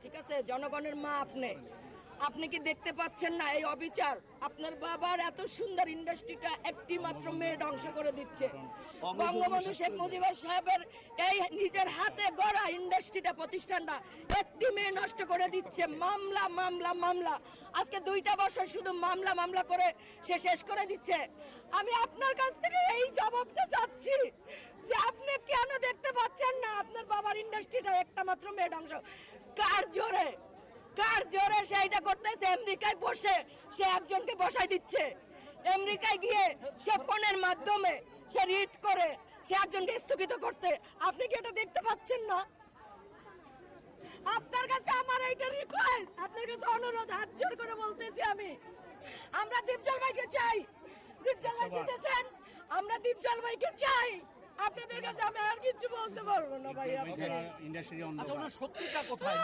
ঠিক আছে? জনগণের মা আপনি। আপনি কি দেখতে পাচ্ছেন না এই অবিচার? আপনার বাবার এত সুন্দর ইন্ডাস্ট্রিটা একটি মাত্র মেয়ে ধ্বংস করে দিচ্ছে। বঙ্গবন্ধু শেখ মুজিবুর সাহেবের এই নিজের হাতে গড়া ইন্ডাস্ট্রিটা, প্রতিষ্ঠানটা একটি মেয়ে নষ্ট করে দিচ্ছে। মামলা মামলা মামলা, আজকে 2টা বছর শুধু মামলা মামলা করে সে শেষ করে দিচ্ছে। আমি আপনার কাছ থেকে এই জবাবটা চাচ্ছি যে আপনি কেন দেখতে পাচ্ছেন না আপনার বাবার ইন্ডাস্ট্রিটা একটা মাত্র মেয়ে ধ্বংস? কার জোরে সেইটা করতেছে? আমেরিকায় বসে সে একজনকে বসাই দিচ্ছে। আমেরিকায় গিয়ে সে ফোনের মাধ্যমে সে রিড করে সে একজনকে স্থগিত করতে। আপনি কি এটা দেখতে পাচ্ছেন না? আপনার কাছে আমার এইটা রিকোয়েস্ট, আপনার কাছে অনুরোধ, হাত জোর করে বলতেছি আমি। আমরা দীপজল ভাইকে চাই। দীপজল ভাই জিতেছেন, আমরা দীপজল ভাইকে চাই। আপনাদের কাছে আমি আর কিছু বলতে পারবো না ভাই। ইন্ডাস্ট্রি আচ্ছা, ওনার শক্তিটা কোথায়?